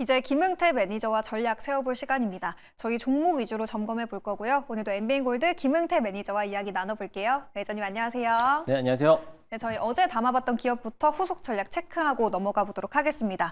이제 김응태 매니저와 전략 세워볼 시간입니다. 저희 종목 위주로 점검해 볼 거고요. 오늘도 엠비엔골드 김응태 매니저와 이야기 나눠볼게요. 매니저님 안녕하세요. 네, 안녕하세요. 네, 저희 어제 담아봤던 기업부터 후속 전략 체크하고 넘어가 보도록 하겠습니다.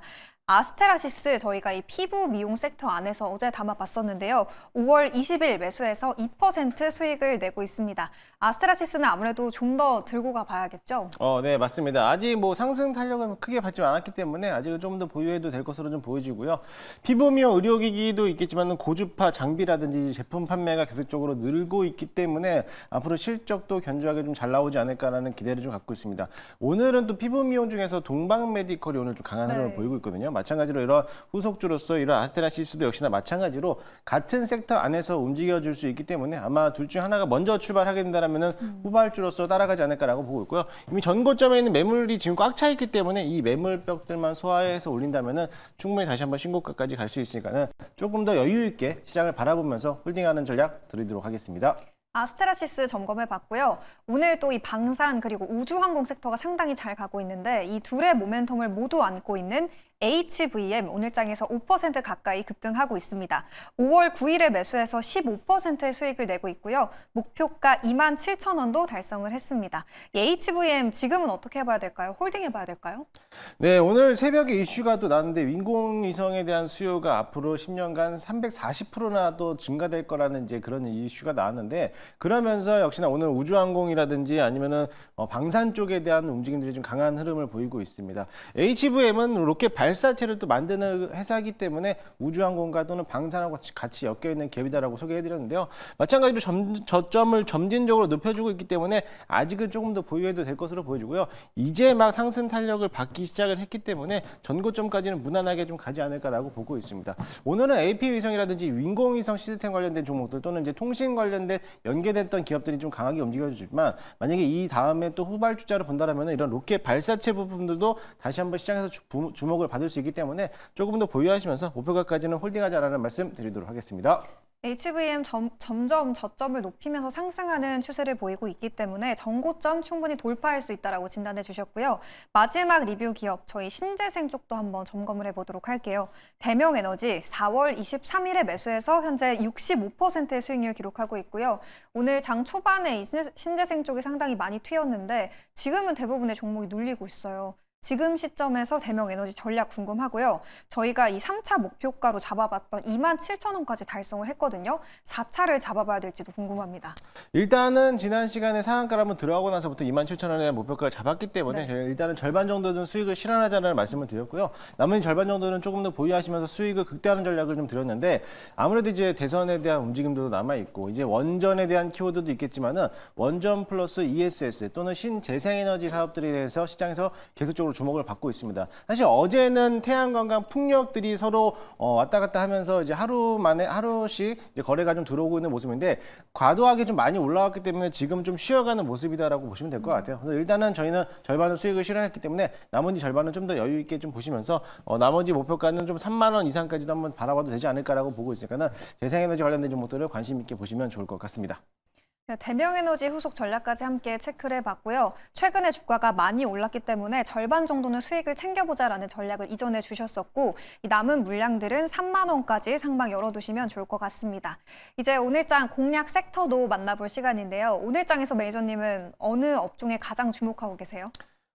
아스테라시스 저희가 이 피부 미용 섹터 안에서 어제 담아봤었는데요. 5월 20일 매수해서 2% 수익을 내고 있습니다. 아스테라시스는 아무래도 좀 더 들고 가 봐야겠죠? 네, 맞습니다. 아직 뭐 상승 탄력은 크게 받지 않았기 때문에 아직은 좀 더 보유해도 될 것으로 좀 보여지고요. 피부 미용 의료기기도 있겠지만 고주파 장비라든지 제품 판매가 계속적으로 늘고 있기 때문에 앞으로 실적도 견조하게 좀 잘 나오지 않을까라는 기대를 좀 갖고 있습니다. 오늘은 또 피부 미용 중에서 동방 메디컬이 오늘 좀 강한 흐름을 보이고 있거든요. 마찬가지로 이런 후속주로서 이런 아스테라시스도 역시나 마찬가지로 같은 섹터 안에서 움직여줄 수 있기 때문에 아마 둘 중 하나가 먼저 출발하게 된다면은 후발주로서 따라가지 않을까라고 보고 있고요. 이미 전고점에 있는 매물이 지금 꽉 차 있기 때문에 이 매물벽들만 소화해서 올린다면은 충분히 다시 한번 신고가까지 갈 수 있으니까는 조금 더 여유 있게 시장을 바라보면서 홀딩하는 전략 드리도록 하겠습니다. 아스테라시스 점검해 봤고요. 오늘 또 이 방산 그리고 우주항공 섹터가 상당히 잘 가고 있는데 이 둘의 모멘텀을 모두 안고 있는 HVM 오늘장에서 5% 가까이 급등하고 있습니다. 5월 9일에 매수해서 15%의 수익을 내고 있고요. 목표가 27,000원도 달성을 했습니다. 이 HVM 지금은 어떻게 해봐야 될까요? 홀딩 해봐야 될까요? 네, 오늘 새벽에 이슈가 또 나왔는데 인공위성에 대한 수요가 앞으로 10년간 340%나 또 증가될 거라는 이제 그런 이슈가 나왔는데 그러면서 역시나 오늘 우주항공이라든지 아니면은 방산 쪽에 대한 움직임들이 좀 강한 흐름을 보이고 있습니다. HVM은 로켓 발사체를 또 만드는 회사이기 때문에 우주항공과 또는 방산하고 같이 엮여 있는 기업이다라고 소개해드렸는데요. 마찬가지로 저점을 점진적으로 높여주고 있기 때문에 아직은 조금 더 보유해도 될 것으로 보여지고요. 이제 막 상승 탄력을 받기 시작을 했기 때문에 전고점까지는 무난하게 좀 가지 않을까라고 보고 있습니다. 오늘은 AP위성이라든지 인공위성 시스템 관련된 종목들 또는 이제 통신 관련된 연계됐던 기업들이 좀 강하게 움직여주지만 만약에 이 다음에 또 후발주자로 본다면 이런 로켓 발사체 부분들도 다시 한번 시장에서 주목을 받을 수 있기 때문에 조금 더 보유하시면서 목표가까지는 홀딩하자라는 말씀 드리도록 하겠습니다. HVM 점점 저점을 높이면서 상승하는 추세를 보이고 있기 때문에 전고점 충분히 돌파할 수 있다라고 진단해 주셨고요. 마지막 리뷰 기업 저희 신재생 쪽도 한번 점검을 해보도록 할게요. 대명에너지 4월 23일에 매수해서 현재 65%의 수익률 기록하고 있고요. 오늘 장 초반에 이 신재생 쪽이 상당히 많이 튀었는데 지금은 대부분의 종목이 눌리고 있어요. 지금 시점에서 대명에너지 전략 궁금하고요. 저희가 이 3차 목표가로 잡아봤던 27,000원까지 달성을 했거든요. 4차를 잡아봐야 될지도 궁금합니다. 일단은 지난 시간에 상한가를 한번 들어가고 나서부터 27,000원의 목표가를 잡았기 때문에 저희 일단은 절반 정도는 수익을 실현하자는 말씀을 드렸고요. 나머지 절반 정도는 조금 더 보유하시면서 수익을 극대화하는 전략을 좀 드렸는데 아무래도 이제 대선에 대한 움직임도 남아있고 이제 원전에 대한 키워드도 있겠지만은 원전 플러스 ESS 또는 신재생에너지 사업들에 대해서 시장에서 계속적으로 주목을 받고 있습니다. 사실 어제는 태양광과 풍력들이 서로 왔다 갔다 하면서 이제 하루 만에 하루씩 이제 거래가 좀 들어오고 있는 모습인데 과도하게 좀 많이 올라왔기 때문에 지금 좀 쉬어가는 모습이다라고 보시면 될 것 같아요. 그래서 일단은 저희는 절반은 수익을 실현했기 때문에 나머지 절반은 좀 더 여유 있게 좀 보시면서 나머지 목표가는 좀 3만 원 이상까지도 한번 바라봐도 되지 않을까라고 보고 있으니까는 재생에너지 관련된 종목들을 관심 있게 보시면 좋을 것 같습니다. 대명에너지 후속 전략까지 함께 체크를 해봤고요. 최근에 주가가 많이 올랐기 때문에 절반 정도는 수익을 챙겨보자라는 전략을 이전해 주셨었고 이 남은 물량들은 3만 원까지 상방 열어두시면 좋을 것 같습니다. 이제 오늘장 공략 섹터도 만나볼 시간인데요. 오늘장에서 매니저님은 어느 업종에 가장 주목하고 계세요?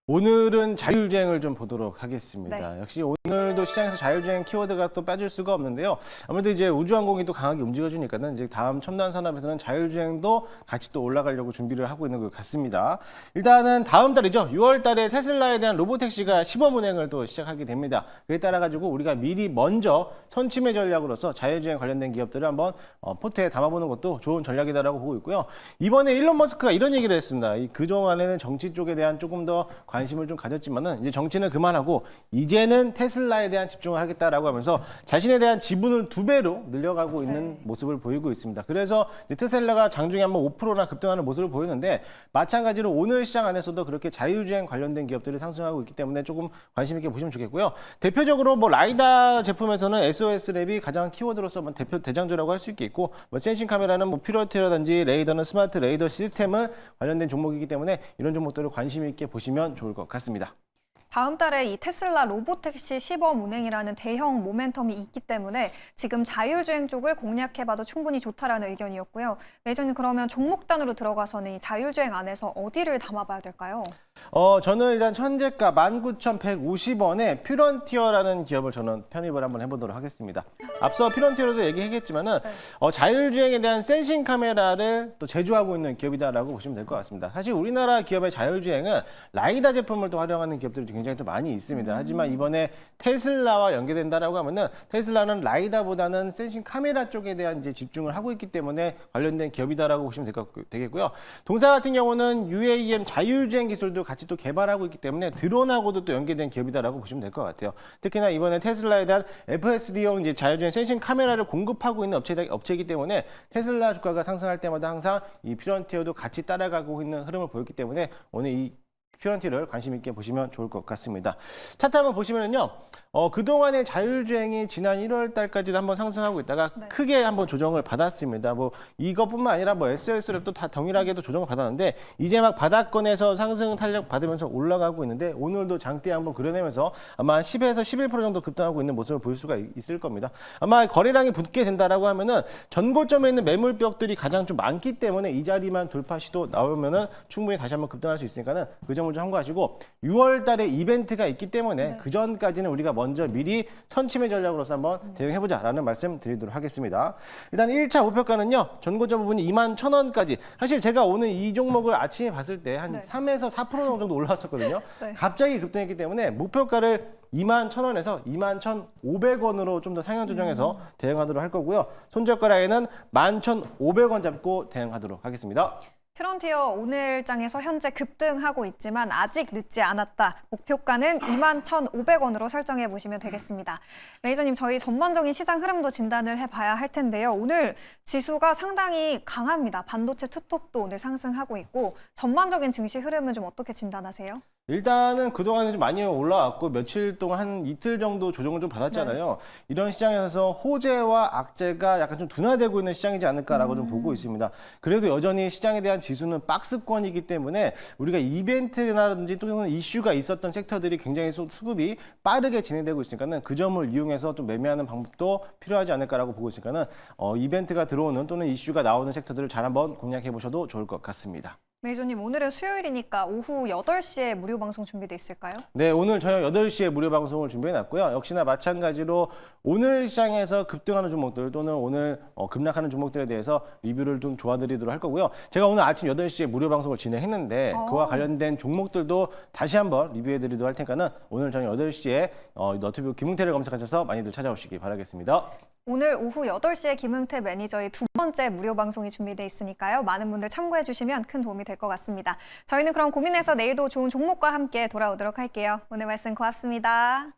오늘은 자율주행을 좀 보도록 하겠습니다. 네. 역시 오늘도 시장에서 자율주행 키워드가 또 빠질 수가 없는데요. 아무래도 이제 우주항공이 또 강하게 움직여주니까는 이제 다음 첨단 산업에서는 자율주행도 같이 또 올라가려고 준비를 하고 있는 것 같습니다. 일단은 다음 달이죠. 6월 달에 테슬라에 대한 로보택시가 시범 운행을 또 시작하게 됩니다. 그에 따라 가지고 우리가 미리 먼저 선침해 전략으로서 자율주행 관련된 기업들을 한번 포트에 담아보는 것도 좋은 전략이다라고 보고 있고요. 이번에 일론 머스크가 이런 얘기를 했습니다. 그동안에는 정치 쪽에 대한 조금 더 관심을 좀 가졌지만은 이제 정치는 그만하고 이제는 테슬라에 대한 집중을 하겠다라고 하면서 자신에 대한 지분을 2배로 늘려가고 있는 모습을 보이고 있습니다. 그래서 테슬라가 장중에 한번 5%나 급등하는 모습을 보이는데 마찬가지로 오늘 시장 안에서도 그렇게 자율주행 관련된 기업들이 상승하고 있기 때문에 조금 관심 있게 보시면 좋겠고요. 대표적으로 뭐 라이다 제품에서는 SOS랩이 가장 키워드로서 대표 대장주라고 할 수 있겠고 뭐 센싱 카메라는 뭐 퓨어티라든지 레이더는 스마트 레이더 시스템을 관련된 종목이기 때문에 이런 종목들을 관심 있게 보시면 좋을 것 같습니다. 다음 달에 이 테슬라 로보택시 시범 운행이라는 대형 모멘텀이 있기 때문에 지금 자율주행 쪽을 공략해봐도 충분히 좋다라는 의견이었고요. 매니저님 그러면 종목 단으로 들어가서는 이 자율주행 안에서 어디를 담아봐야 될까요? 저는 일단 현재가 19,150원에 퓨런티어라는 기업을 저는 편입을 한번 해보도록 하겠습니다. 앞서 퓨런티어로도 얘기했겠지만은 자율주행에 대한 센싱 카메라를 또 제조하고 있는 기업이다라고 보시면 될 것 같습니다. 사실 우리나라 기업의 자율주행은 라이다 제품을 또 활용하는 기업들이 굉장히 또 많이 있습니다. 하지만 이번에 테슬라와 연계된다라고 하면은 테슬라는 라이다보다는 센싱 카메라 쪽에 대한 이제 집중을 하고 있기 때문에 관련된 기업이다라고 보시면 되겠고요. 동사 같은 경우는 UAM 자율주행 기술도 같이 또 개발하고 있기 때문에 드론하고도 또 연계된 기업이다라고 보시면 될 것 같아요. 특히나 이번에 테슬라에 대한 FSD용 이제 자율주행 센싱 카메라를 공급하고 있는 업체이기 때문에 테슬라 주가가 상승할 때마다 항상 이 퓨런티어도 같이 따라가고 있는 흐름을 보였기 때문에 오늘 이 퓨런티어를 관심 있게 보시면 좋을 것 같습니다. 차트 한번 보시면은요. 그동안의 자율주행이 지난 1월 달까지도 한번 상승하고 있다가 크게 한번 조정을 받았습니다. 뭐 이것뿐만 아니라 뭐 SLS를 또 다 동일하게도 조정을 받았는데 이제 막 바닥권에서 상승 탄력 받으면서 올라가고 있는데 오늘도 장대 한번 그려내면서 아마 한 10에서 11% 정도 급등하고 있는 모습을 볼 수가 있을 겁니다. 아마 거래량이 붙게 된다라고 하면은 전고점에 있는 매물벽들이 가장 좀 많기 때문에 이 자리만 돌파 시도 나오면은 충분히 다시 한번 급등할 수 있으니까는 그 점을 좀 참고하시고 6월 달에 이벤트가 있기 때문에 그 전까지는 우리가 먼저 미리 선침해 전략으로서 한번 대응해보자라는 말씀 드리도록 하겠습니다. 일단 1차 목표가는요. 전고점 부분이 21,000원까지. 사실 제가 오늘 이 종목을 아침에 봤을 때 한 3에서 4% 정도 올라왔었거든요. 갑자기 급등했기 때문에 목표가를 21,000원에서 21,500원으로 좀 더 상향 조정해서 대응하도록 할 거고요. 손절가 라인은 11,500원 잡고 대응하도록 하겠습니다. 퓨런티어 오늘장에서 현재 급등하고 있지만 아직 늦지 않았다. 목표가는 21,500원으로 설정해 보시면 되겠습니다. 매니저님, 저희 전반적인 시장 흐름도 진단을 해봐야 할 텐데요. 오늘 지수가 상당히 강합니다. 반도체 투톱도 오늘 상승하고 있고 전반적인 증시 흐름은 좀 어떻게 진단하세요? 일단은 그동안에 좀 많이 올라왔고 며칠 동안 한 이틀 정도 조정을 좀 받았잖아요. 이런 시장에서 호재와 악재가 약간 좀 둔화되고 있는 시장이지 않을까라고 좀 보고 있습니다. 그래도 여전히 시장에 대한 지수는 박스권이기 때문에 우리가 이벤트라든지 또는 이슈가 있었던 섹터들이 굉장히 수급이 빠르게 진행되고 있으니까는 그 점을 이용해서 좀 매매하는 방법도 필요하지 않을까라고 보고 있으니까는 이벤트가 들어오는 또는 이슈가 나오는 섹터들을 잘 한번 공략해 보셔도 좋을 것 같습니다. 매니저님, 오늘은 수요일이니까 오후 8시에 무료 방송 준비돼 있을까요? 네, 오늘 저녁 8시에 무료 방송을 준비해놨고요. 역시나 마찬가지로 오늘 시장에서 급등하는 종목들 또는 오늘 급락하는 종목들에 대해서 리뷰를 좀 도와드리도록 할 거고요. 제가 오늘 아침 8시에 무료 방송을 진행했는데 그와 관련된 종목들도 다시 한번 리뷰해드리도록 할 테니까는 오늘 저녁 8시에 너튜브 김웅태를 검색하셔서 많이들 찾아오시기 바라겠습니다. 오늘 오후 8시에 김응태 매니저의 두 번째 무료 방송이 준비돼 있으니까요. 많은 분들 참고해 주시면 큰 도움이 될 것 같습니다. 저희는 그럼 고민해서 내일도 좋은 종목과 함께 돌아오도록 할게요. 오늘 말씀 고맙습니다.